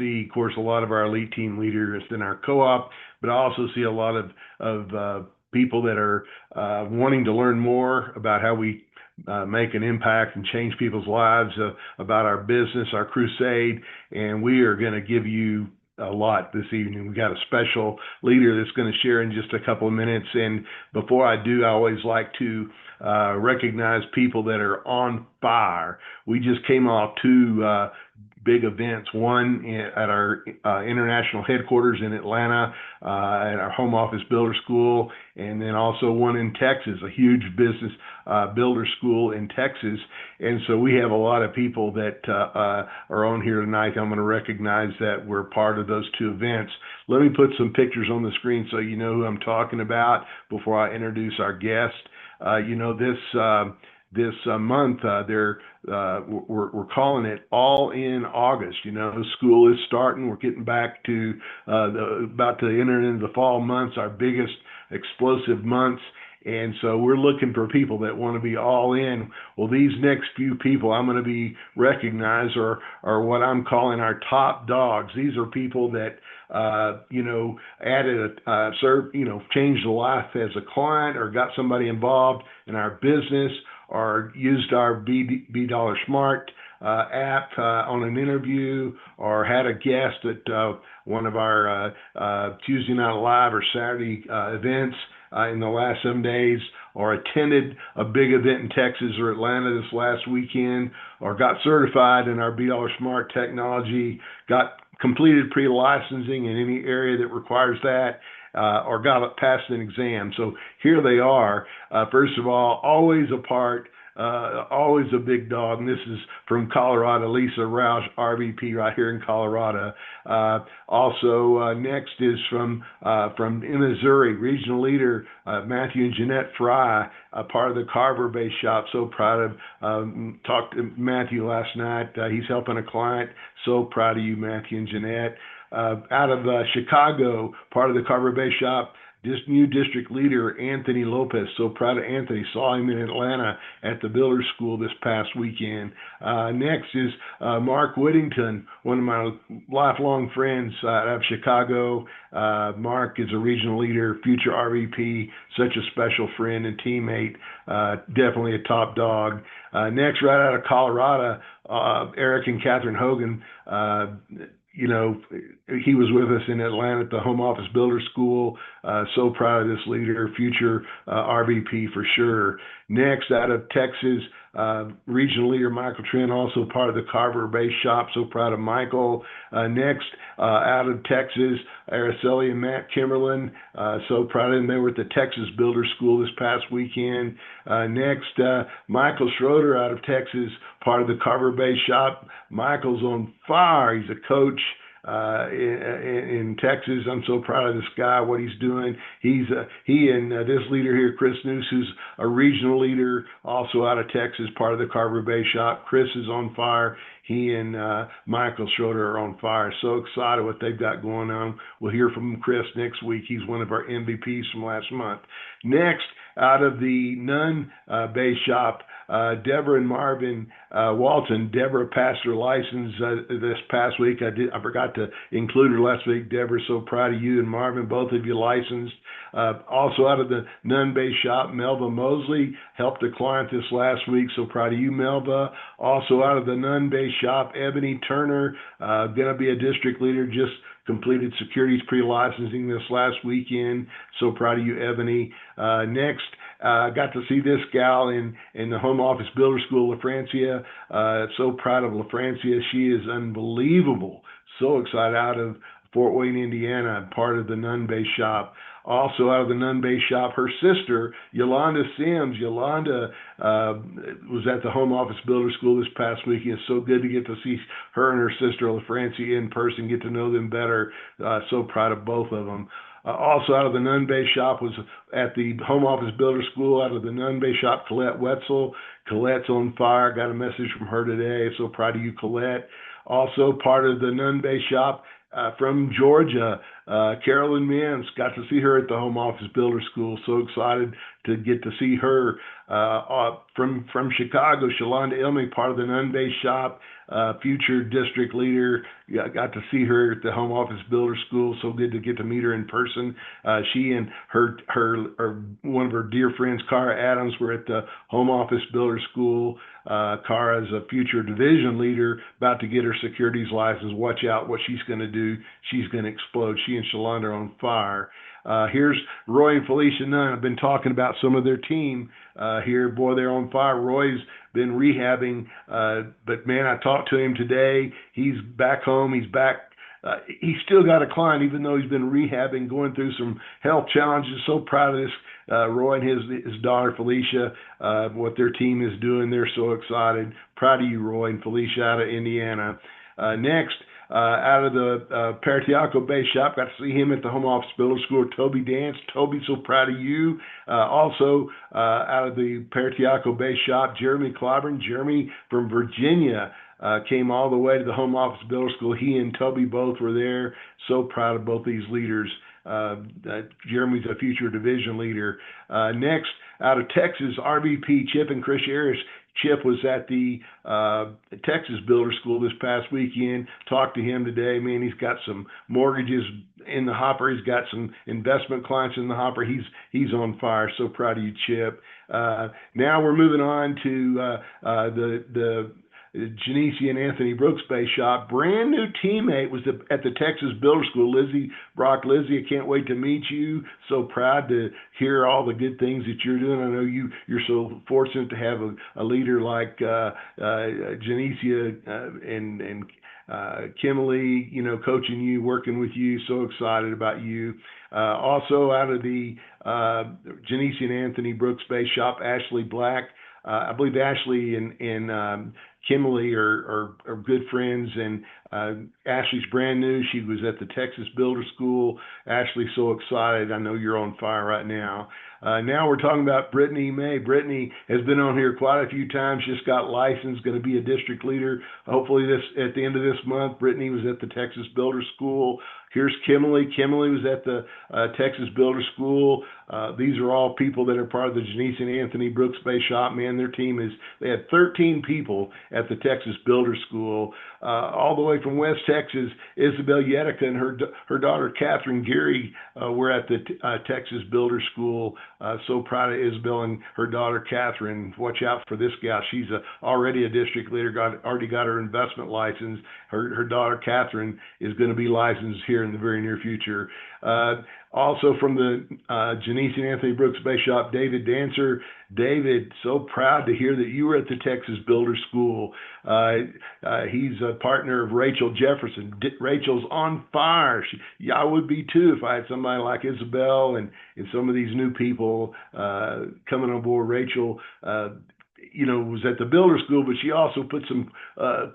see, of course, a lot of our elite team leaders in our co-op, but I also see a lot of people that are wanting to learn more about how we make an impact and change people's lives, about our business, our crusade, and we are going to give you a lot this evening. We got a special leader that's going to share in just a couple of minutes. And before I do, I always like to recognize people that are on fire. We just came off two big events, one at our international headquarters in Atlanta, at our home office builder school, and then also one in Texas, a huge business builder school in Texas. And so we have a lot of people that are on here tonight. I'm going to recognize that we're part of those two events. Let me put some pictures on the screen so you know who I'm talking about before I introduce our guest. This month, we're calling it All in August. School is starting. We're getting back to about to enter into the fall months, our biggest explosive months. And so we're looking for people that want to be all in. Well, these next few people I'm going to be recognized are what I'm calling our top dogs. These are people that, changed the life as a client or got somebody involved in our business or used our B Dollar Smart app on an interview, or had a guest at one of our Tuesday Night Live or Saturday events in the last 7 days, or attended a big event in Texas or Atlanta this last weekend, or got certified in our B Dollar Smart technology, got completed pre-licensing in any area that requires that, or got passed an exam. So here they are. First of all, always a big dog, and this is from Colorado, Lisa Roush, RVP, right here in Colorado. Also, next is from in Missouri, regional leader Matthew and Jeanette Fry, part of the Carver Base Shop. So proud of, talked to Matthew last night. He's helping a client. So proud of you, Matthew and Jeanette. Out of Chicago, part of the Carver Base Shop, this new district leader, Anthony Lopez. So proud of Anthony. Saw him in Atlanta at the Builder School this past weekend. Next is Mark Whittington, one of my lifelong friends out of Chicago. Mark is a regional leader, future RVP, such a special friend and teammate, definitely a top dog. Next, right out of Colorado, Eric and Catherine Hogan. He was with us in Atlanta at the Home Office Builder School. So proud of this leader, future RVP for sure. Next, out of Texas, regional leader Michael Trent, also part of the Carver Base Shop. So proud of Michael. Next, out of Texas, Araceli and Matt Kimberlin. So proud of them. They were at the Texas Builder School this past weekend. Next, Michael Schroeder out of Texas, part of the Carver Base Shop. Michael's on fire. He's a coach in Texas. I'm so proud of this guy, what he's doing. He and this leader here, Chris Noose, who's a regional leader, also out of Texas, part of the Carver Bay Shop. Chris is on fire. He and Michael Schroeder are on fire. So excited what they've got going on. We'll hear from Chris next week. He's one of our MVPs from last month. Next, out of the Nunn Bay Shop, Deborah and Marvin Walton. Deborah passed her license this past week. I forgot to include her last week. Deborah, so proud of you. And Marvin, both of you licensed. Also out of the Nunn Bay Shop, Melva Mosley helped a client this last week. So proud of you, Melva. Also out of the Nunn Bay Shop, Ebony Turner, going to be a district leader, just completed securities pre-licensing this last weekend. So proud of you, Ebony. Next, got to see this gal in the Home Office Builder School, LaFrancia. So proud of LaFrancia. She is unbelievable. So excited, out of Fort Wayne, Indiana, part of the Nunn Bay Shop. Also out of the Nunn Bay Shop, her sister, Yolanda Sims. Yolanda was at the Home Office Builder School this past week. It's so good to get to see her and her sister, LaFrancia, in person, get to know them better. So proud of both of them. Also out of the Nunn Bay Shop was at the Home Office Builder School, out of the Nunn Bay Shop, Colette Wetzel. Colette's on fire. Got a message from her today. So proud of you, Colette. Also part of the Nunn Bay Shop, from Georgia, Carolyn Mintz. Got to see her at the Home Office Builder School. So excited to get to see her from Chicago. Shalonda Ilmick, part of the Nun-based shop, future district leader. Got to see her at the Home Office Builder School. So good to get to meet her in person. She and her one of her dear friends, Cara Adams, were at the Home Office Builder School. Cara is a future division leader, about to get her securities license. Watch out what she's going to do. She's going to explode. She and Shalonda are on fire. Here's Roy and Felicia Nunn. I've been talking about some of their team here. Boy, they're on fire. Roy's been rehabbing, but man, I talked to him today. He's back home. He's back. He's still got a client, even though he's been rehabbing, going through some health challenges. So proud of this, Roy and his daughter Felicia, what their team is doing. They're so excited. Proud of you, Roy and Felicia, out of Indiana. Next, out of the Paratiaco Bay shop, got to see him at the Home Office Builder School, Toby Dance. Toby, so proud of you. Also, out of the Paratiaco Bay shop, Jeremy Clobberin. Jeremy from Virginia came all the way to the Home Office Builder School. He and Toby both were there. So proud of both these leaders. Jeremy's a future division leader. Next, out of Texas, RVP Chip and Chris Harris. Chip was at the Texas Builder School this past weekend. Talked to him today. Man, he's got some mortgages in the hopper. He's got some investment clients in the hopper. He's on fire. So proud of you, Chip. Now we're moving on to the Genesee and Anthony Brooks Bay shop. Brand new teammate was at the Texas Builder School. Lizzie Brock. Lizzie, I can't wait to meet you. So proud to hear all the good things that you're doing. I know you're so fortunate to have a leader like Genesee and Kimberly, coaching you, working with you. So excited about you. Also out of the Genesee and Anthony Brooks Bay shop, Ashley Black. I believe Ashley and Kimberly are good friends, and Ashley's brand new. She was at the Texas Builder School. Ashley's so excited. I know you're on fire right now. Now we're talking about Brittany May. Brittany has been on here quite a few times, just got licensed, going to be a district leader. Hopefully at the end of this month. Brittany was at the Texas Builder School. Here's Kimberly. Kimberly was at the Texas Builder School. These are all people that are part of the Genesee and Anthony Brooks Bay shop. Man, their team they had 13 people at the Texas Builder School. All the way from West Texas, Isabel Yetica and her daughter Catherine Geary were at the Texas Builder School. So proud of Isabel and her daughter Catherine. Watch out for this gal. She's already a district leader, already got her investment license. Her daughter Catherine is going to be licensed here in the very near future. Also from the Genesee and Anthony Brooks Bay shop, David Dancer. David, so proud to hear that you were at the Texas Builder School. He's a partner of Rachel Jefferson. Rachel's on fire. I would be too if I had somebody like Isabel and some of these new people coming on board. Rachel was at the Builder School, but she also put some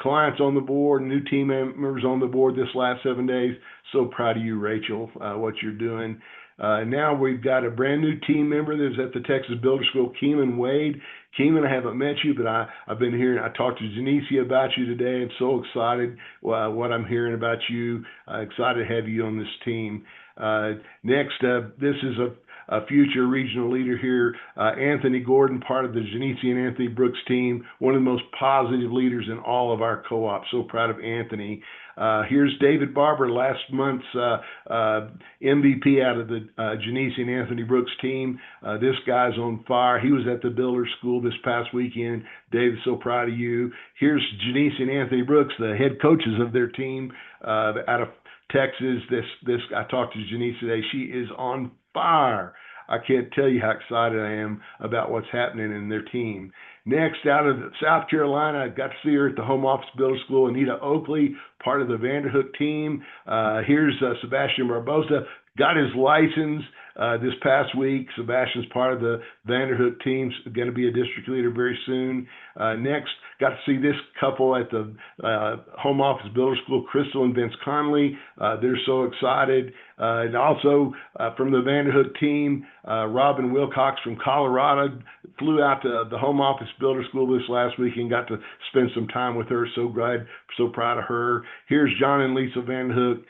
clients on the board, new team members on the board this last 7 days. So proud of you, Rachel, what you're doing. Now we've got a brand new team member that's at the Texas Builder School, Keeman Wade. Keeman, I haven't met you, but I've been hearing, I talked to Genesee about you today. I'm so excited what I'm hearing about you. Excited to have you on this team. Next, this is a future regional leader here, Anthony Gordon, part of the Genesee and Anthony Brooks team, one of the most positive leaders in all of our co-ops. So proud of Anthony. Here's David Barber, last month's MVP out of the Genesee and Anthony Brooks team. This guy's on fire. He was at the Builder School this past weekend. David, so proud of you. Here's Genesee and Anthony Brooks, the head coaches of their team out of Texas. This I talked to Genesee today. She is on fire. I can't tell you how excited I am about what's happening in their team. Next, out of South Carolina, I got to see her at the Home Office Builder School. Anita Oakley, part of the Vanderhook team. Here's Sebastian Barbosa, got his license this past week. Sebastian's part of the Vanderhook team, going to be a district leader very soon. Next, got to see this couple at the Home Office Builder School, Crystal and Vince Conley. They're so excited. And also from the Vanderhook team, Robin Wilcox from Colorado flew out to the Home Office Builder School this last week and got to spend some time with her. So glad, so proud of her. Here's John and Lisa Vanderhook.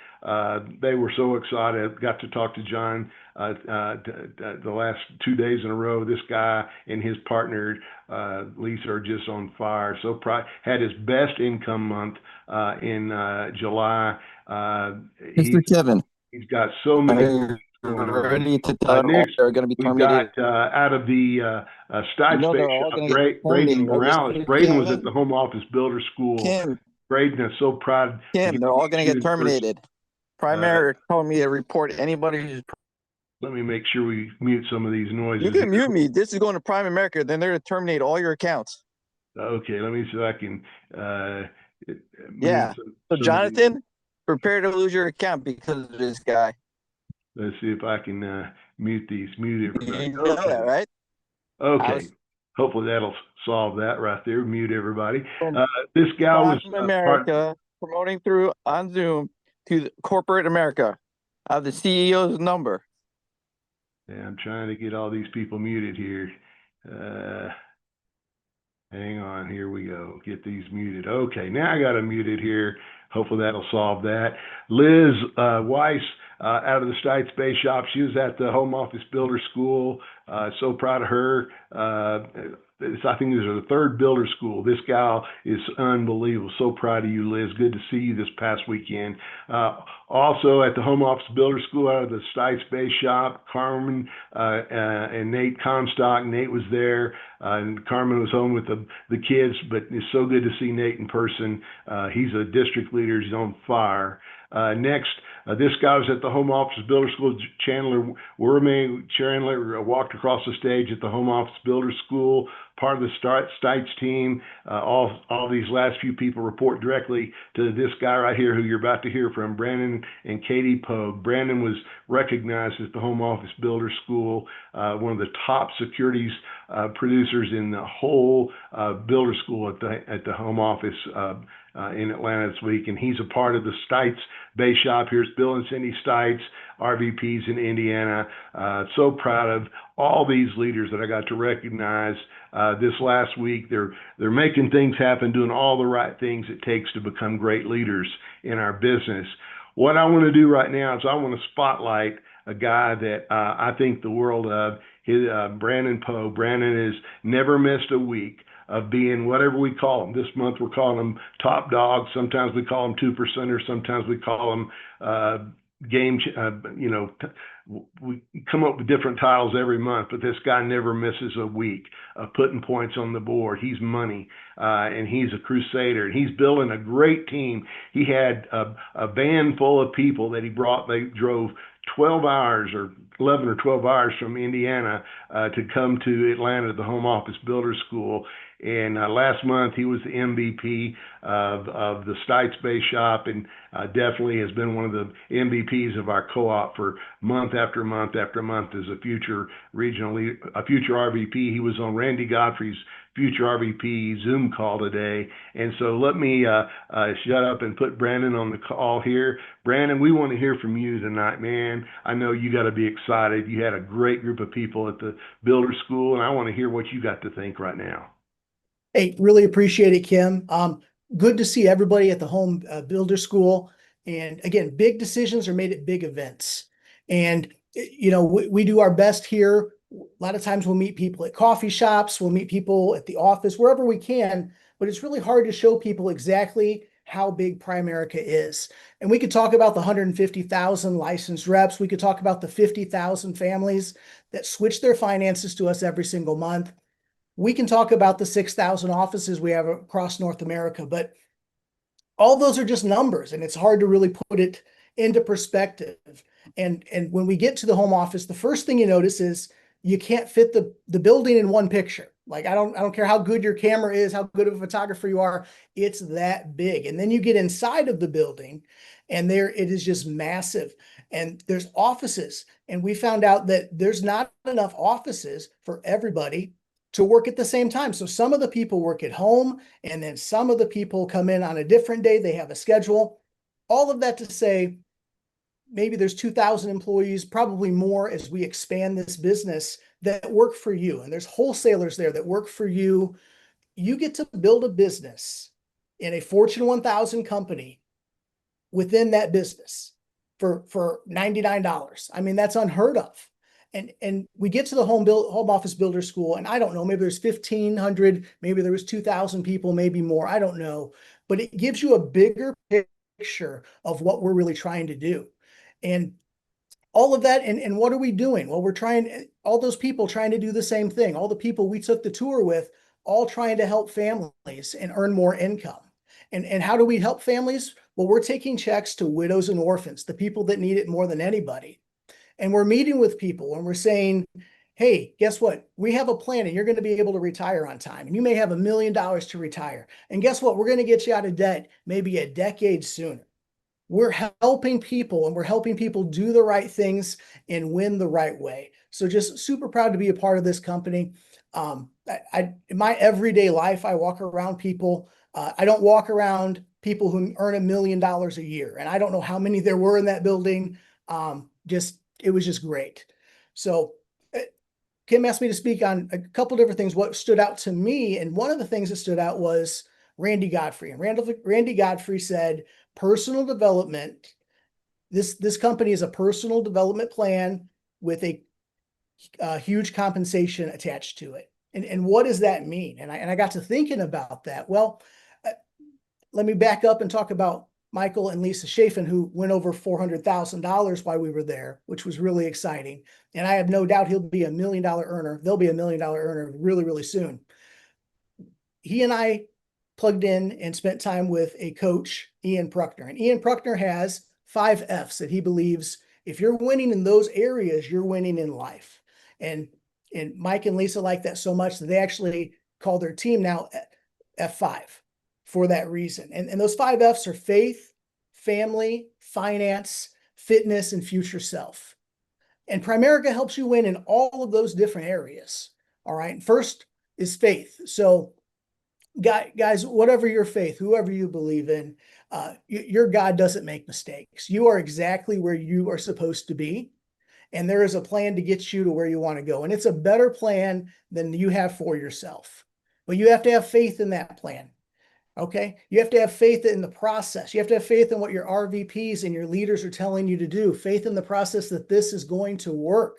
They were so excited. Got to talk to John the last 2 days in a row. This guy and his partner Lisa are just on fire. So proud. Had his best income month in July. Mr. Kevin, He's got so many. ready to tell Next, they're going to be we've terminated. got out of the Stites they're Space all Shop, going to get Braden terminated, right, Morales. Mr. Braden was at Kevin? the Home Office Builder School. Braden is so proud. Kim, they're all going to get terminated. Primerica told me to report anybody who's. Let me make sure we mute some of these noises. You can mute me. This is going to Primerica. Then they're going to terminate all your accounts. Okay, let me see if I can. Yeah. So Jonathan, prepare to lose your account because of this guy. Let's see if I can mute these. Mute everybody. You know that, right? Okay. Hopefully that'll solve that right there. Mute everybody. From This gal was Primerica promoting through on Zoom to the corporate America. I have the CEO's number. Yeah, I'm trying to get all these people muted here. Hang on, here we go. Get these muted. Okay, now I got them muted here. Hopefully that'll solve that. Liz Weiss, out of the Stites Space Shop. She was at the Home Office Builder School. So proud of her. I think this is the third builder school. This gal is unbelievable. So proud of you, Liz. Good to see you this past weekend. Also at the Home Office Builder School out of the Stites Space Shop, Carmen and Nate Comstock. Nate was there, and Carmen was home with the kids, but it's so good to see Nate in person. He's a district leader. He's on fire. Next, this guy was at the Home Office Builder School. Chandler walked across the stage at the Home Office Builder School, part of the Stites team. All these last few people report directly to this guy right here who you're about to hear from, Brandon and Katie Pogue. Brandon was recognized at the Home Office Builder School, one of the top securities producers in the whole builder school at the Home Office in Atlanta this week, and he's a part of the Stites Base Shop. Here's Bill and Cindy Stites, RVPs in Indiana. So proud of all these leaders that I got to recognize this last week. They're making things happen, doing all the right things it takes to become great leaders in our business. What I want to do right now is I want to spotlight a guy that I think the world of, Brandon Poe. Brandon has never missed a week of being whatever we call them. This month we're calling them top dogs. Sometimes we call them 2%ers. Sometimes we call them we come up with different titles every month, but this guy never misses a week of putting points on the board. He's money, and he's a crusader, and he's building a great team. He had a van full of people that he brought. They drove 12 hours or 11 or 12 hours from Indiana to come to Atlanta to the Home Office Builder School. And last month he was the MVP of the Stites Base Shop, and definitely has been one of the MVPs of our co-op for month after month after month as a future regional leader, a future RVP. He was on Randy Godfrey's future RVP Zoom call today. And so let me shut up and put Brandon on the call here. Brandon, we want to hear from you tonight, man. I know you got to be excited. You had a great group of people at the Builder School, and I want to hear what you got to think right now. Hey, really appreciate it, Kim. Good to see everybody at the Home Builder School. And again, big decisions are made at big events. And, we do our best here. A lot of times we'll meet people at coffee shops, we'll meet people at the office, wherever we can, but it's really hard to show people exactly how big Primerica is. And we could talk about the 150,000 licensed reps. We could talk about the 50,000 families that switch their finances to us every single month. We can talk about the 6,000 offices we have across North America, but all those are just numbers, and it's hard to really put it into perspective. And when we get to the home office, the first thing you notice is you can't fit the building in one picture. Like I don't care how good your camera is, how good of a photographer you are, it's that big. And then you get inside of the building, and there it is just massive. And there's offices, and we found out that there's not enough offices for everybody to work at the same time. So some of the people work at home, and then some of the people come in on a different day. They have a schedule. All of that to say, maybe there's 2,000 employees, probably more as we expand this business that work for you. And there's wholesalers there that work for you. You get to build a business in a Fortune 1000 company within that business for $99. I mean, that's unheard of. And we get to the home office builder school, and I don't know, maybe there's 1,500, maybe there was 2,000 people, maybe more, I don't know. But it gives you a bigger picture of what we're really trying to do. And all of that, and what are we doing? Well, we're trying, all those people trying to do the same thing. All the people we took the tour with, all trying to help families and earn more income. And how do we help families? Well, we're taking checks to widows and orphans, the people that need it more than anybody. And we're meeting with people and we're saying, hey, guess what? We have a plan and you're going to be able to retire on time. And you may have $1 million to retire. And guess what? We're going to get you out of debt maybe a decade sooner. We're helping people, and we're helping people do the right things and win the right way. So just super proud to be a part of this company. In my everyday life, I walk around people. I don't walk around people who earn $1 million a year. And I don't know how many there were in that building. It was just great. So Kim asked me to speak on a couple different things, what stood out to me. And one of the things that stood out was Randy Godfrey. And Randy Godfrey said, personal development, this company is a personal development plan with a huge compensation attached to it. And what does that mean? And I got to thinking about that. Well, let me back up and talk about Michael and Lisa Chafin, who went over $400,000 while we were there, which was really exciting. And I have no doubt he'll be $1 million earner. They'll be $1 million earner really, really soon. He and I plugged in and spent time with a coach, Ian Pruckner. And Ian Pruckner has 5 F's that he believes if you're winning in those areas, you're winning in life. And Mike and Lisa like that so much that they actually call their team now F5 for that reason. And those 5 F's are faith, family, finance, fitness, and future self. And Primerica helps you win in all of those different areas. All right. First is faith. So guys, whatever your faith, whoever you believe in, your God doesn't make mistakes. You are exactly where you are supposed to be. And there is a plan to get you to where you want to go. And it's a better plan than you have for yourself. But you have to have faith in that plan. Okay. You have to have faith in the process. You have to have faith in what your RVPs and your leaders are telling you to do. Faith in the process that this is going to work.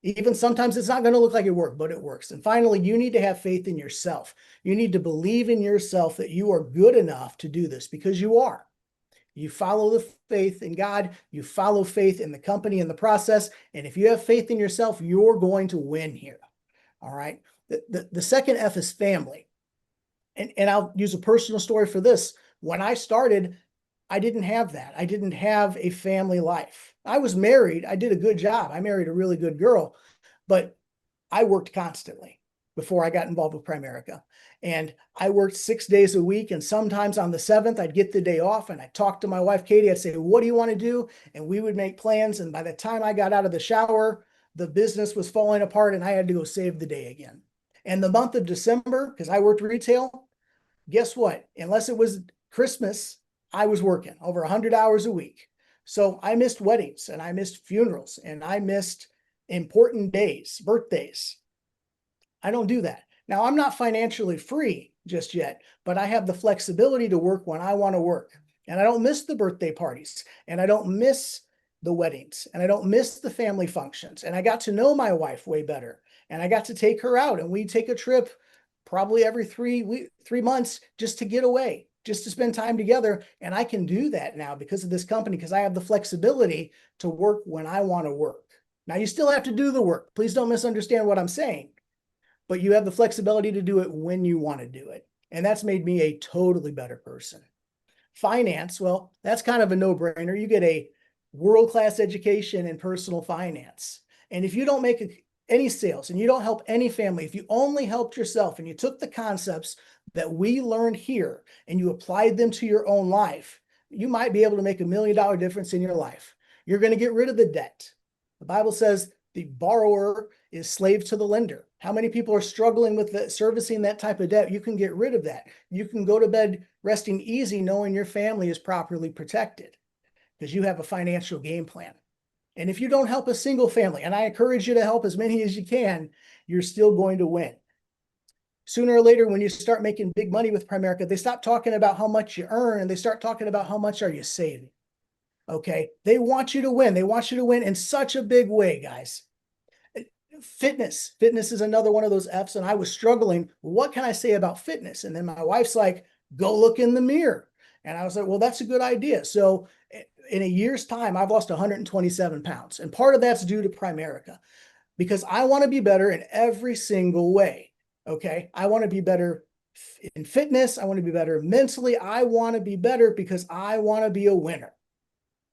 Even sometimes it's not going to look like it worked, but it works. And finally, you need to have faith in yourself. You need to believe in yourself that you are good enough to do this, because you are. You follow the faith in God, you follow faith in the company and the process. And if you have faith in yourself, you're going to win here. All right. The second F is family. And I'll use a personal story for this. When I started, I didn't have that. I didn't have a family life. I was married. I did a good job. I married a really good girl, but I worked constantly before I got involved with Primerica. And I worked 6 days a week. And sometimes on the 7th, I'd get the day off and I'd talk to my wife, Katie. I'd say, what do you want to do? And we would make plans. And by the time I got out of the shower, the business was falling apart and I had to go save the day again. And the month of December, because I worked retail, guess what? Unless it was Christmas, I was working over 100 hours a week. So I missed weddings and I missed funerals and I missed important days, birthdays. I don't do that. Now, I'm not financially free just yet, but I have the flexibility to work when I want to work. And I don't miss the birthday parties and I don't miss the weddings and I don't miss the family functions. And I got to know my wife way better and I got to take her out and we take a trip probably every 3 months just to get away, just to spend time together. And I can do that now because of this company, because I have the flexibility to work when I want to work. Now, you still have to do the work. Please don't misunderstand what I'm saying, but you have the flexibility to do it when you want to do it. And that's made me a totally better person. Finance, well, that's kind of a no-brainer. You get a world-class education in personal finance. And if you don't make any sales and you don't help any family, if you only helped yourself and you took the concepts that we learned here and you applied them to your own life, you might be able to make $1 million difference in your life. You're going to get rid of the debt. The Bible says the borrower is slave to the lender. How many people are struggling with servicing that type of debt? You can get rid of that. You can go to bed resting easy knowing your family is properly protected. because you have a financial game plan. And if you don't help a single family, and I encourage you to help as many as you can, you're still going to win. Sooner or later, when you start making big money with Primerica, they stop talking about how much you earn and they start talking about how much are you saving. Okay. They want you to win. They want you to win in such a big way, guys. Fitness is another one of those F's. And I was struggling. What can I say about fitness? And then my wife's like, go look in the mirror. And I was like, well, that's a good idea. So in a year's time, I've lost 127 pounds. And part of that's due to Primerica because I want to be better in every single way. Okay. I want to be better in fitness. I want to be better mentally. I want to be better because I want to be a winner.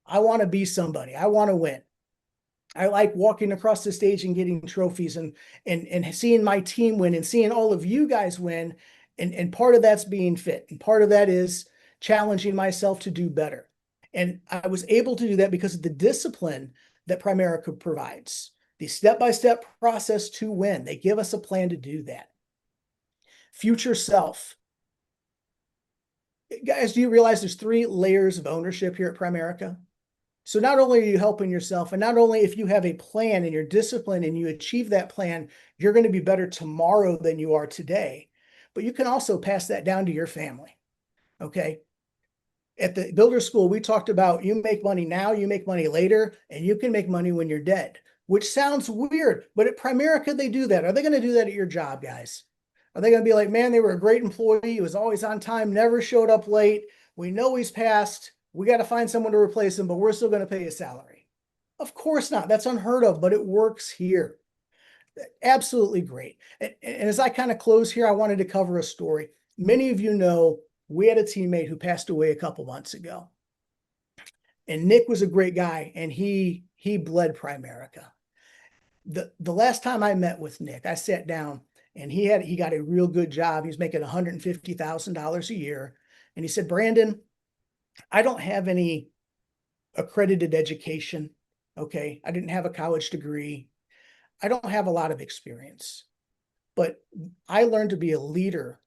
I want to be somebody. I want to win. I like walking across the stage and getting trophies and seeing my team win and seeing all of you guys win. And part of that's being fit. And part of that is challenging myself to do better. And I was able to do that because of the discipline that Primerica provides, the step-by-step process to win. They give us a plan to do that. Future self. Guys, do you realize there's 3 layers of ownership here at Primerica? So not only are you helping yourself, and not only if you have a plan and you're disciplined and you achieve that plan, you're going to be better tomorrow than you are today, but you can also pass that down to your family. Okay. At the builder school, we talked about you make money now, you make money later, and you can make money when you're dead, which sounds weird, but at Primerica, they do that. Are they going to do that at your job, guys? Are they going to be like, man, they were a great employee. He was always on time, never showed up late. We know he's passed. We got to find someone to replace him, but we're still going to pay his salary. Of course not. That's unheard of, but it works here. Absolutely great. And as I kind of close here, I wanted to cover a story. Many of you know we had a teammate who passed away a couple months ago. And Nick was a great guy, and he bled Primerica. The last time I met with Nick, I sat down and he got a real good job. He was making $150,000 a year. And he said, Brandon, I don't have any accredited education. Okay. I didn't have a college degree. I don't have a lot of experience, but I learned to be a leader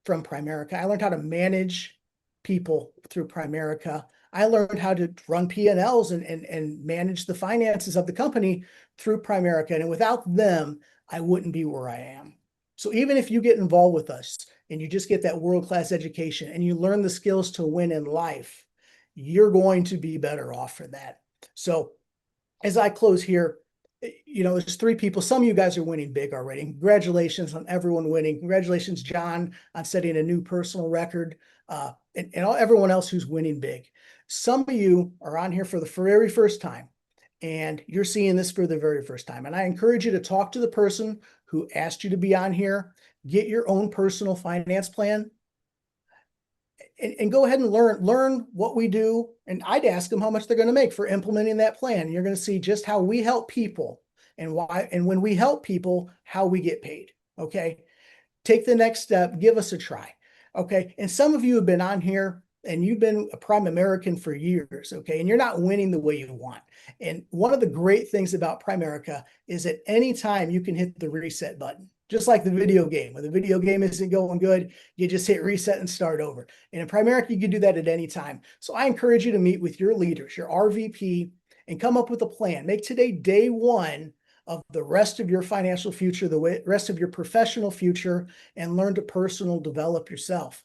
from Primerica. I learned how to manage people through Primerica. I learned how to run P&Ls and manage the finances of the company through Primerica. And without them, I wouldn't be where I am. So even if you get involved with us and you just get that world-class education and you learn the skills to win in life, you're going to be better off for that. So as I close here, there's 3 people. Some of you guys are winning big already. Congratulations on everyone winning. Congratulations, John, on setting a new personal record, and everyone else who's winning big. Some of you are on here for the very first time, and you're seeing this for the very first time. And I encourage you to talk to the person who asked you to be on here, get your own personal finance plan, and go ahead and learn what we do. And I'd ask them how much they're going to make for implementing that plan. And you're going to see just how we help people and why, and when we help people, how we get paid. Okay. Take the next step, give us a try. Okay. And some of you have been on here and you've been a Prime American for years. Okay. And you're not winning the way you want. And one of the great things about Primerica is at any time you can hit the reset button. Just like the video game. When the video game isn't going good, you just hit reset and start over. And in Primerica, you can do that at any time. So I encourage you to meet with your leaders, your RVP, and come up with a plan. Make today day 1 of the rest of your financial future, the rest of your professional future, and learn to personal develop yourself.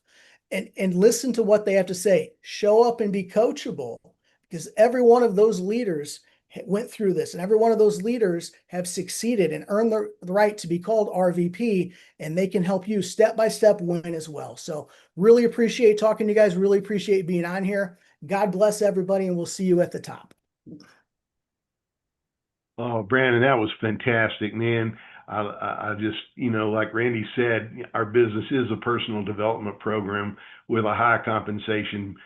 And listen to what they have to say. Show up and be coachable, because every one of those leaders went through this, and every one of those leaders have succeeded and earned the right to be called RVP, and they can help you step-by-step win as well. So really appreciate talking to you guys. Really appreciate being on here. God bless everybody, and we'll see you at the top. Oh, Brandon, that was fantastic, man. I just, like Randy said, our business is a personal development program with a high compensation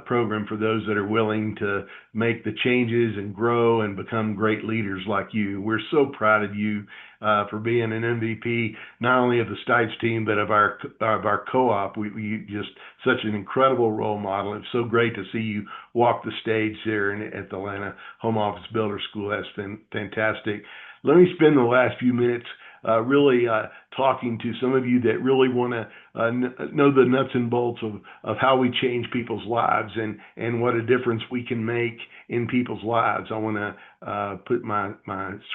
program for those that are willing to make the changes and grow and become great leaders like you. We're so proud of you for being an MVP, not only of the Stites team, but of our co-op. We just such an incredible role model. It's so great to see you walk the stage there at the Atlanta Home Office Builder School. That's been fantastic. Let me spend the last few minutes really talking to some of you that really want to know the nuts and bolts of how we change people's lives and what a difference we can make in people's lives. I want to put my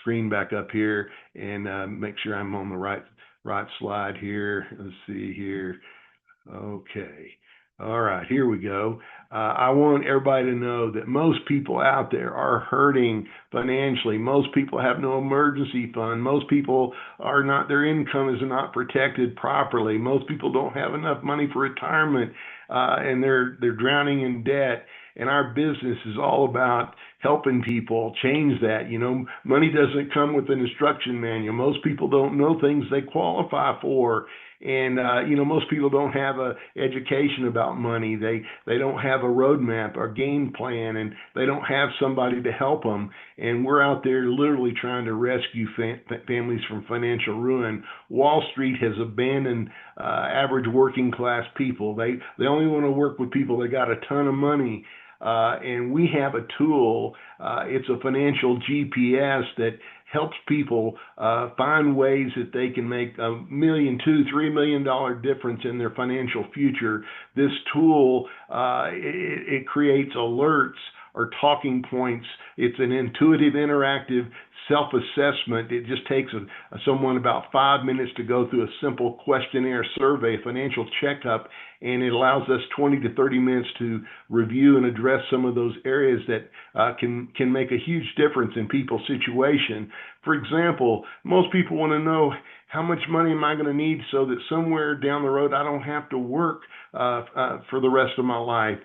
screen back up here and make sure I'm on the right slide here. Let's see here. Okay. All right, here we go. I want everybody to know that most people out there are hurting financially. Most people have no emergency fund. Most people are not, their income is not protected properly. Most people don't have enough money for retirement, and they're drowning in debt. And our business is all about helping people change that. You know, money doesn't come with an instruction manual. Most people don't know things they qualify for. And, you know, most people don't have a education about money. They don't have a roadmap or game plan, and they don't have somebody to help them. And we're out there literally trying to rescue families from financial ruin. Wall Street has abandoned average working class people. They only want to work with people that got a ton of money. And we have a tool. It's a financial GPS that helps people find ways that they can make $1 million, $2, $3 million difference in their financial future. This tool, it creates alerts or talking points. It's an intuitive, interactive self-assessment. It just takes someone about 5 minutes to go through a simple questionnaire survey, a financial checkup, and it allows us 20 to 30 minutes to review and address some of those areas that can make a huge difference in people's situation. For example, most people want to know, how much money am I going to need so that somewhere down the road I don't have to work for the rest of my life?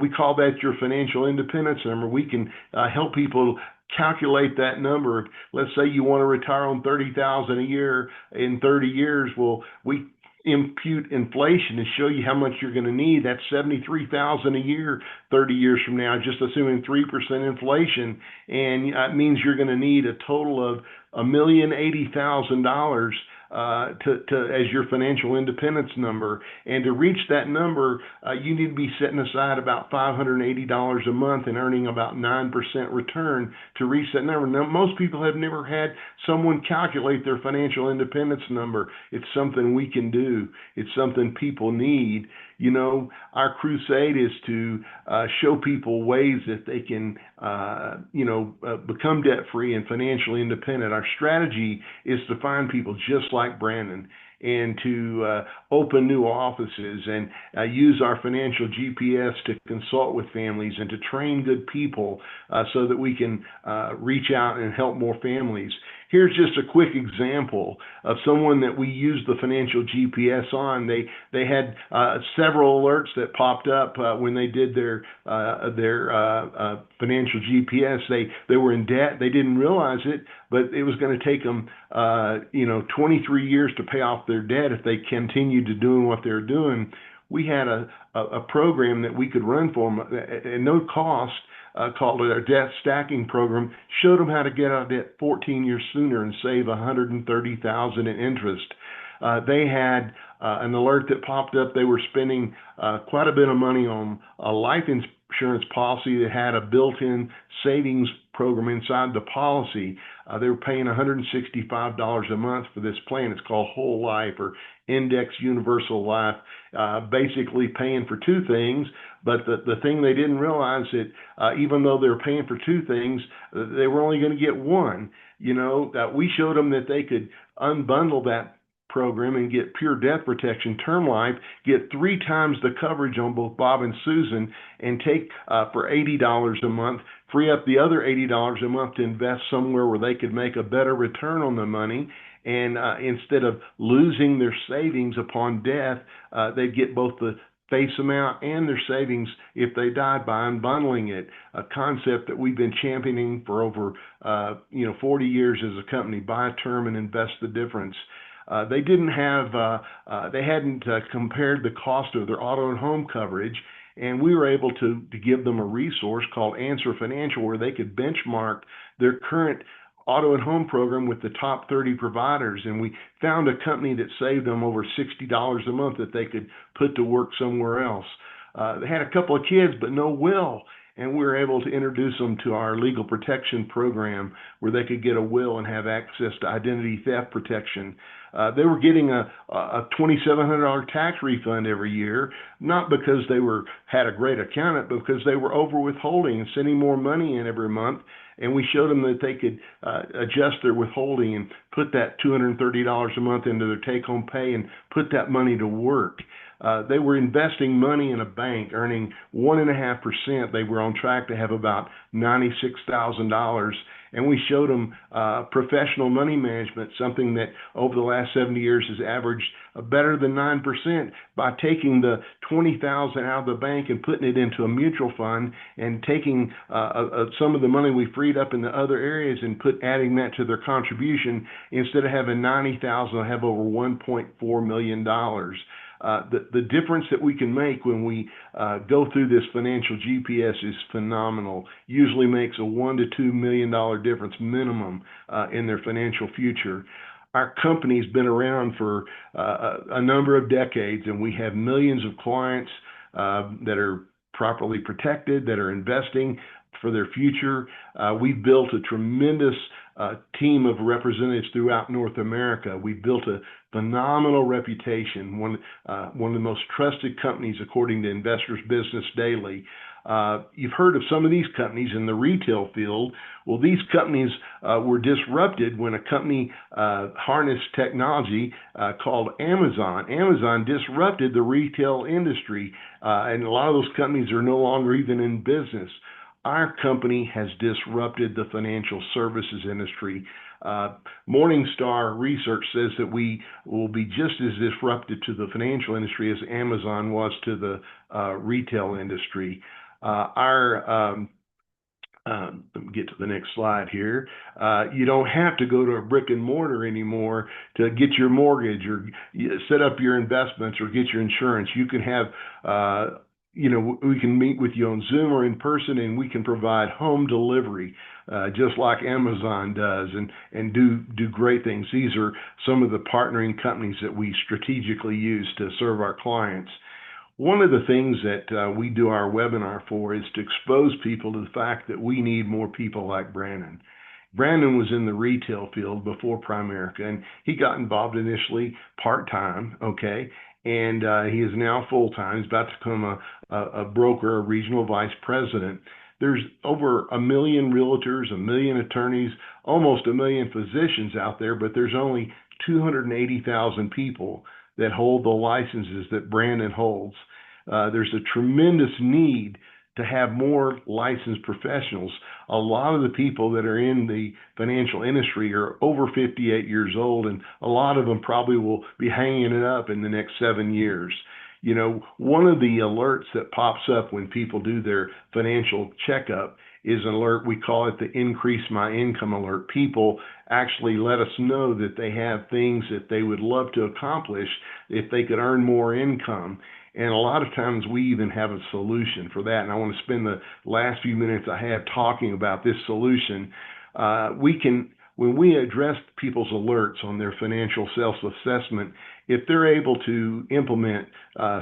We call that your financial independence number. We can help people calculate that number. Let's say you want to retire on $30,000 a year in 30 years. Well, we impute inflation and show you how much you're going to need. That's $73,000 a year 30 years from now, just assuming 3% inflation, and it means you're going to need a total of $1,080,000 as your financial independence number. And to reach that number, you need to be setting aside about $580 a month and earning about 9% return to reach that number. Now, most people have never had someone calculate their financial independence number. It's something we can do. It's something people need. You know, our crusade is to show people ways that they can, become debt-free and financially independent. Our strategy is to find people just like Brandon and to open new offices and use our financial GPS to consult with families and to train good people so that we can reach out and help more families. Here's just a quick example of someone that we used the financial GPS on. They had several alerts that popped up when they did their financial GPS. They were in debt. They didn't realize it, but it was going to take them 23 years to pay off their debt if they continued to doing what they're doing. We had a program that we could run for them at no cost, called our debt stacking program, showed them how to get out of debt 14 years sooner and save $130,000 in interest. They had an alert that popped up. They were spending quite a bit of money on a life insurance policy that had a built-in savings program inside the policy. They were paying $165 a month for this plan. It's called Whole Life or Index Universal Life, basically paying for two things. But the thing they didn't realize that even though they were paying for two things, they were only going to get one. We showed them that they could unbundle that program and get pure death protection, term life, get 3 times the coverage on both Bob and Susan, and take for $80 a month, free up the other $80 a month to invest somewhere where they could make a better return on the money. And instead of losing their savings upon death, they'd get both the face amount and their savings if they died by unbundling it, a concept that we've been championing for over 40 years as a company. Buy a term and invest the difference. They hadn't compared the cost of their auto and home coverage, and we were able to give them a resource called Answer Financial where they could benchmark their current auto and home program with the top 30 providers. And we found a company that saved them over $60 a month that they could put to work somewhere else. They had a couple of kids, but no will. and we were able to introduce them to our legal protection program where they could get a will and have access to identity theft protection. They were getting a $2,700 tax refund every year, not because they had a great accountant, but because they were over withholding and sending more money in every month. And we showed them that they could adjust their withholding and put that $230 a month into their take-home pay and put that money to work. They were investing money in a bank, earning 1.5%. They were on track to have about $96,000. And we showed them professional money management, something that over the last 70 years has averaged better than 9% by taking the $20,000 out of the bank and putting it into a mutual fund and taking some of the money we freed up in the other areas and adding that to their contribution. Instead of having $90,000, they'll have over $1.4 million. The difference that we can make when we go through this financial GPS is phenomenal. Usually makes a $1 to $2 million difference minimum in their financial future. Our company's been around for a number of decades, and we have millions of clients that are properly protected, that are investing for their future. We've built a tremendous team of representatives throughout North America. We've built a phenomenal reputation, one of the most trusted companies according to Investors Business Daily. You've heard of some of these companies in the retail field. Well, these companies were disrupted when a company harnessed technology called Amazon. Amazon disrupted the retail industry, and a lot of those companies are no longer even in business. Our company has disrupted the financial services industry. Morningstar research says that we will be just as disrupted to the financial industry as Amazon was to the retail industry. Let me get to the next slide here. You don't have to go to a brick and mortar anymore to get your mortgage or set up your investments or get your insurance. You can have we can meet with you on Zoom or in person, and we can provide home delivery, just like Amazon does, and do great things. These are some of the partnering companies that we strategically use to serve our clients. One of the things that we do our webinar for is to expose people to the fact that we need more people like Brandon. Brandon was in the retail field before Primerica, and he got involved initially part-time, okay? And he is now full-time. He's about to become a broker, a regional vice president. There's over 1 million realtors, 1 million attorneys, almost 1 million physicians out there, but there's only 280,000 people that hold the licenses that Brandon holds. There's a tremendous need to have more licensed professionals. A lot of the people that are in the financial industry are over 58 years old, and a lot of them probably will be hanging it up in the next 7 years. You know, one of the alerts that pops up when people do their financial checkup is an alert. We call it the Increase My Income alert. People actually let us know that they have things that they would love to accomplish if they could earn more income. And a lot of times we even have a solution for that. And I want to spend the last few minutes I have talking about this solution. When we address people's alerts on their financial self-assessment, if they're able to implement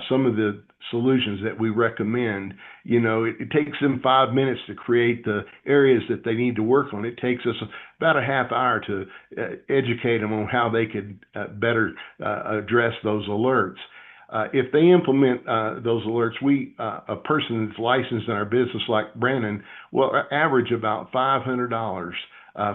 some of the solutions that we recommend, it takes them 5 minutes to create the areas that they need to work on. It takes us about a half hour to educate them on how they could better address those alerts. If they implement those alerts, a person that's licensed in our business like Brandon will average about $500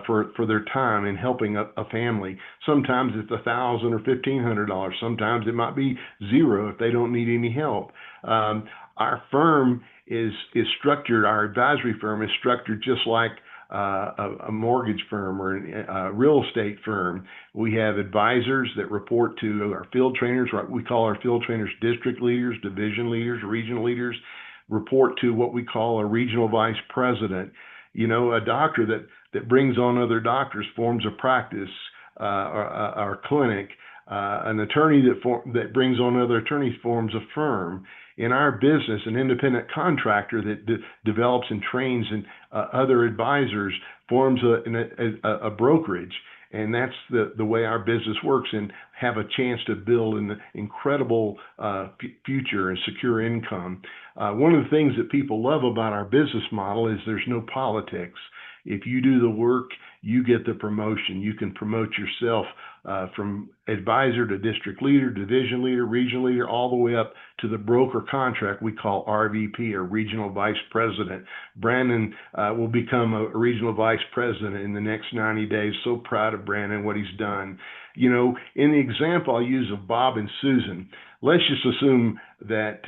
for their time in helping a family. Sometimes it's $1,000 or $1,500. Sometimes it might be zero if they don't need any help. Our firm is structured. Our advisory firm is structured just like a mortgage firm or a real estate firm. We have advisors that report to our field trainers, right? We call our field trainers district leaders, division leaders, regional leaders, report to what we call a regional vice president. A doctor that brings on other doctors forms a practice or clinic. An attorney that brings on other attorneys forms a firm. In our business, an independent contractor that develops and trains and other advisors forms a brokerage. And that's the way our business works, and have a chance to build an incredible future and secure income. One of the things that people love about our business model is there's no politics. If you do the work, you get the promotion. You can promote yourself from advisor to district leader, division leader, regional leader, all the way up to the broker contract we call RVP, or Regional Vice President. Brandon will become a Regional Vice President in the next 90 days. So proud of Brandon, what he's done. You know, in the example I'll use of Bob and Susan, let's just assume that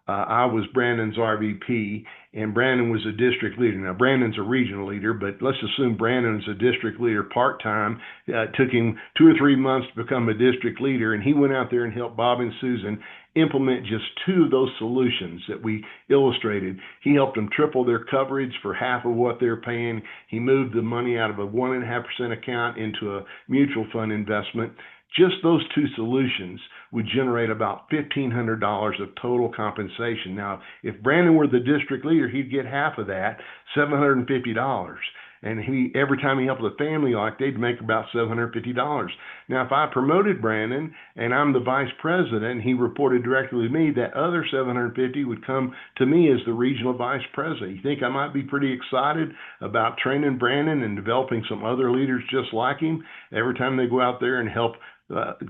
I was Brandon's RVP and Brandon was a district leader. Now, Brandon's a regional leader, but let's assume Brandon's a district leader part-time. Took him 2 or 3 months to become a district leader, and he went out there and helped Bob and Susan implement just 2 of those solutions that we illustrated. He helped them triple their coverage for half of what they're paying. He moved the money out of a 1.5% account into a mutual fund investment. Just those 2 solutions would generate about $1,500 of total compensation. Now, if Brandon were the district leader, he'd get half of that, $750. And every time he helped a family like, they'd make about $750. Now, if I promoted Brandon and I'm the vice president and he reported directly to me, that other $750 would come to me as the regional vice president. You think I might be pretty excited about training Brandon and developing some other leaders just like him every time they go out there and help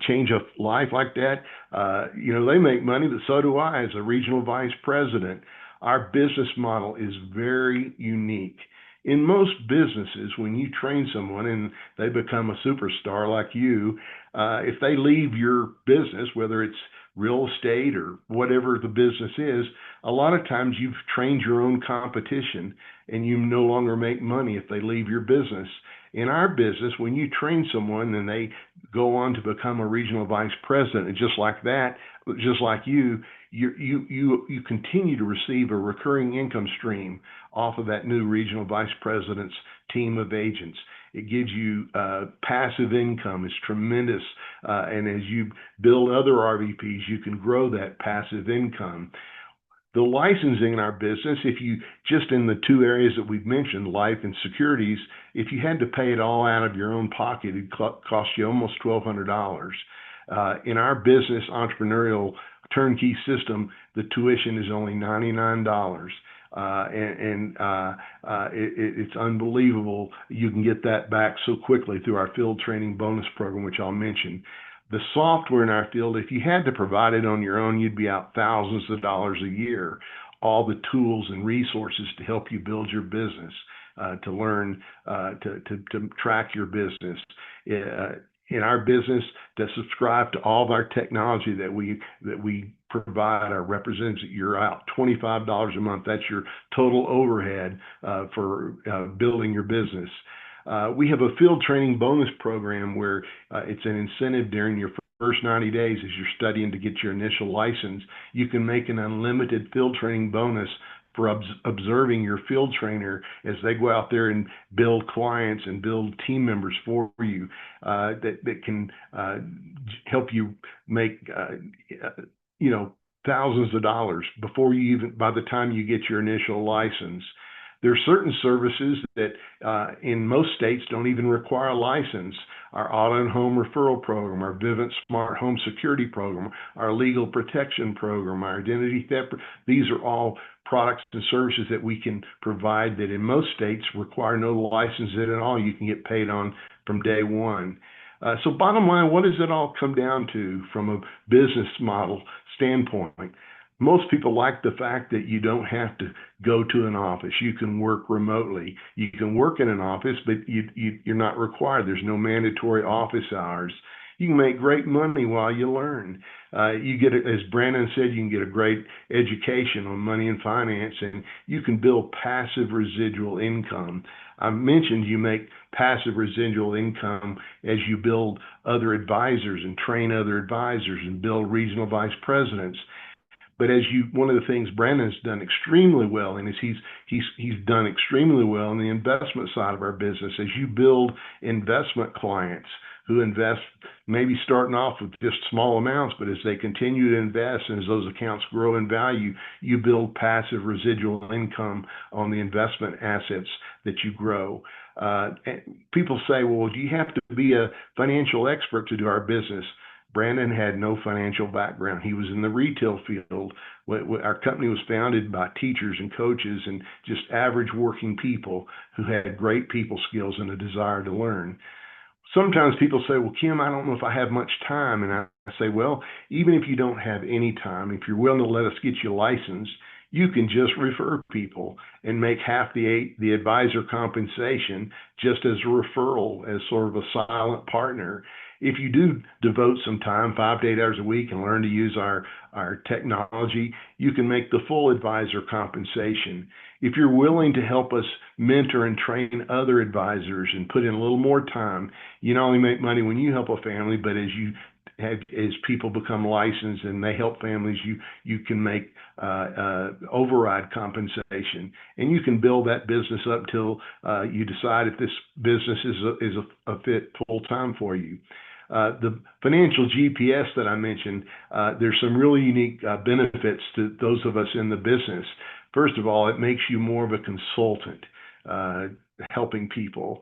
change a life like that? You know, they make money, but so do I as a regional vice president. Our business model is very unique. In most businesses, when you train someone and they become a superstar like you, if they leave your business, whether it's real estate or whatever the business is, a lot of times you've trained your own competition and you no longer make money if they leave your business. In our business, when you train someone and they go on to become a regional vice president, and just like that, just like you continue to receive a recurring income stream off of that new regional vice president's team of agents. It gives you passive income. It's tremendous. And as you build other RVPs, you can grow that passive income. The licensing in our business, if you just in the 2 areas that we've mentioned, life and securities, if you had to pay it all out of your own pocket, it'd cost you almost $1,200. In our business entrepreneurial turnkey system, the tuition is only $99. It's unbelievable. You can get that back so quickly through our field training bonus program, which I'll mention. The software in our field, if you had to provide it on your own, you'd be out thousands of dollars a year. All the tools and resources to help you build your business, to learn, to track your business. In our business, to subscribe to all of our technology that we provide our representatives, you're out $25 a month. That's your total overhead for building your business. We have a field training bonus program where it's an incentive during your first 90 days as you're studying to get your initial license. You can make an unlimited field training bonus for observing your field trainer as they go out there and build clients and build team members for you that can help you make thousands of dollars by the time you get your initial license. There are certain services that in most states don't even require a license. Our auto and home referral program, our Vivint Smart Home Security program, our legal protection program, our identity theft, these are all products and services that we can provide that in most states require no license at all. You can get paid on from day one. So bottom line, what does it all come down to from a business model standpoint? Most people like the fact that you don't have to go to an office. You can work remotely. You can work in an office, but you're not required. There's no mandatory office hours. You can make great money while you learn. You get, as Brandon said, you can get a great education on money and finance, and you can build passive residual income. I mentioned you make passive residual income as you build other advisors and train other advisors and build regional vice presidents. But one of the things Brandon's done extremely well, and he's done extremely well in the investment side of our business, as you build investment clients who invest, maybe starting off with just small amounts, but as they continue to invest and as those accounts grow in value, you build passive residual income on the investment assets that you grow. People say, well, do you have to be a financial expert to do our business? Brandon had no financial background. He was in the retail field. Our company was founded by teachers and coaches and just average working people who had great people skills and a desire to learn. Sometimes people say, well, Kim, I don't know if I have much time. And I say, well, even if you don't have any time, if you're willing to let us get you licensed, you can just refer people and make half the advisor compensation just as a referral, as sort of a silent partner. If you do devote some time, 5 to 8 hours a week, and learn to use our technology, you can make the full advisor compensation. If you're willing to help us mentor and train other advisors and put in a little more time, you not only make money when you help a family, but as people become licensed and they help families, you can make override compensation, and you can build that business up till you decide if this business is a fit full time for you. The financial GPS that I mentioned, there's some really unique benefits to those of us in the business. First of all, it makes you more of a consultant, helping people.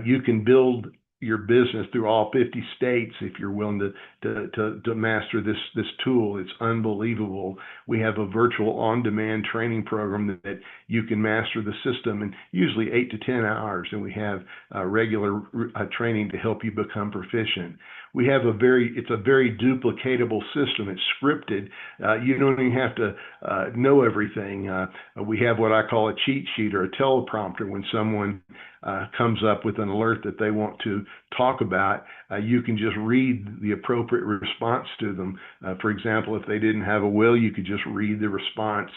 You can build your business through all 50 states if you're willing to master this tool. It's unbelievable. We have a virtual on-demand training program that you can master the system in usually 8 to 10 hours, and we have regular training to help you become proficient. We have it's a very duplicatable system. It's scripted. You don't even have to know everything. We have what I call a cheat sheet or a teleprompter. When someone comes up with an alert that they want to talk about, you can just read the appropriate response to them. For example, if they didn't have a will, you could just read the response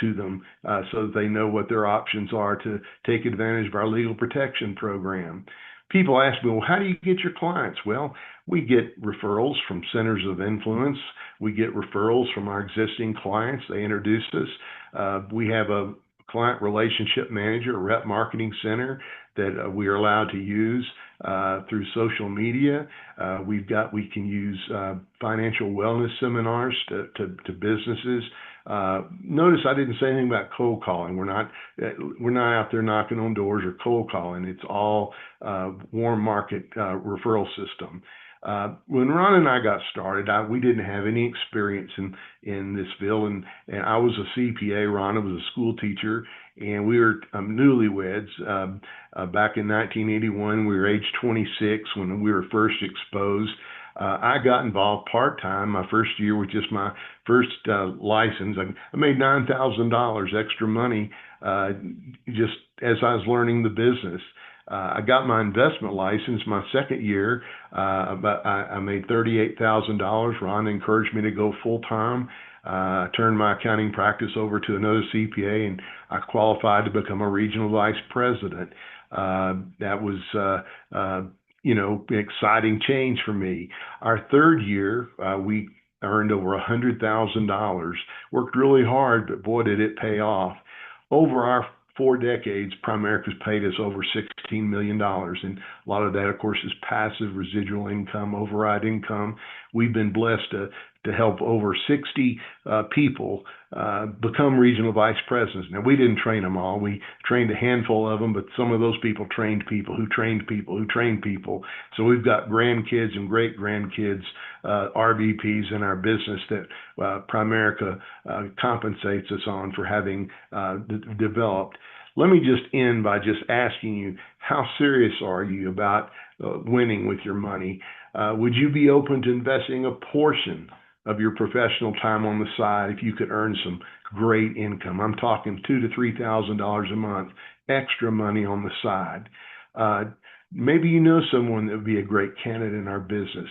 to them so that they know what their options are to take advantage of our legal protection program. People ask me, well, how do you get your clients? Well, we get referrals from centers of influence. We get referrals from our existing clients. They introduce us. We have a client relationship manager, a rep marketing center that we are allowed to use through social media. We can use financial wellness seminars to businesses. Notice I didn't say anything about cold calling. We're not out there knocking on doors or cold calling. It's all warm market referral system. When Ron and I got started, we didn't have any experience in this field, and I was a CPA. Ron was a school teacher, and we were newlyweds. Back in 1981, we were age 26 when we were first exposed. I got involved part-time. My first year was just my first license. I made $9,000 extra money just as I was learning the business. I got my investment license my second year, but I made $38,000. Ron encouraged me to go full-time. I turned my accounting practice over to another CPA, and I qualified to become a regional vice president. That was exciting change for me. Our third year, we earned over $100,000. Worked really hard, but boy, did it pay off. Over our 4 decades, Primerica's paid us over $16 million. And a lot of that, of course, is passive residual income, override income. We've been blessed to help over 60 people become regional vice presidents. Now, we didn't train them all. We trained a handful of them, but some of those people trained people who trained people who trained people. So we've got grandkids and great-grandkids, RVPs in our business that Primerica compensates us on for having developed. Let me just end by just asking you, how serious are you about winning with your money? Would you be open to investing a portion of your professional time on the side if you could earn some great income? I'm talking $2,000 to $3,000 a month, extra money on the side. Maybe you know someone that would be a great candidate in our business.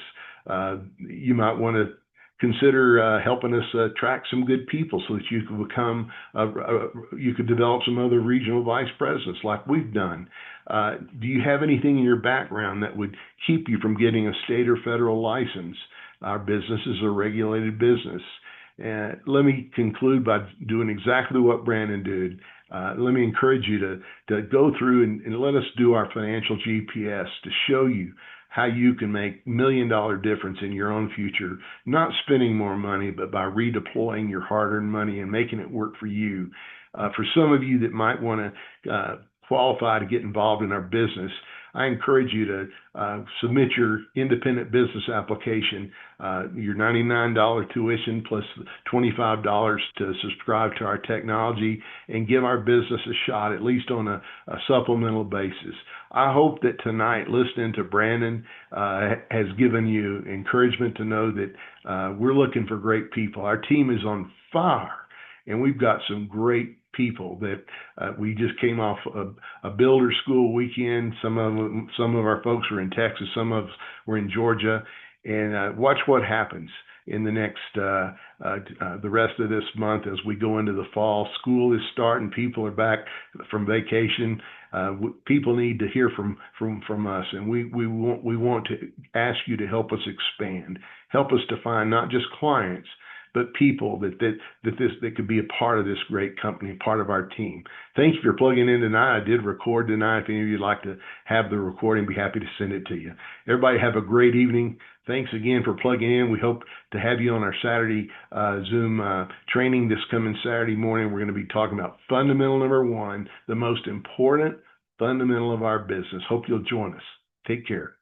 You might want to consider helping us attract some good people so that you could become, you could develop some other regional vice presidents like we've done. Do you have anything in your background that would keep you from getting a state or federal license? Our business is a regulated business. And let me conclude by doing exactly what Brandon did. Let me encourage you to go through and let us do our financial GPS to show you how you can make $1 million difference in your own future, not spending more money, but by redeploying your hard-earned money and making it work for you. For some of you that might want to qualify to get involved in our business, I encourage you to submit your independent business application, your $99 tuition plus $25 to subscribe to our technology and give our business a shot, at least on a supplemental basis. I hope that tonight, listening to Brandon has given you encouragement to know that we're looking for great people. Our team is on fire, and we've got some great people that we just came off a builder school weekend. Some of our folks were in Texas, some of us were in Georgia, and watch what happens in the next the rest of this month as we go into the fall. School is starting, people are back from vacation. People need to hear from us, and we want to ask you to help us expand, help us to find not just clients, but people that could be a part of this great company, part of our team. Thank you for plugging in tonight. I did record tonight. If any of you would like to have the recording, be happy to send it to you. Everybody have a great evening. Thanks again for plugging in. We hope to have you on our Saturday Zoom training this coming Saturday morning. We're going to be talking about fundamental number one, the most important fundamental of our business. Hope you'll join us. Take care.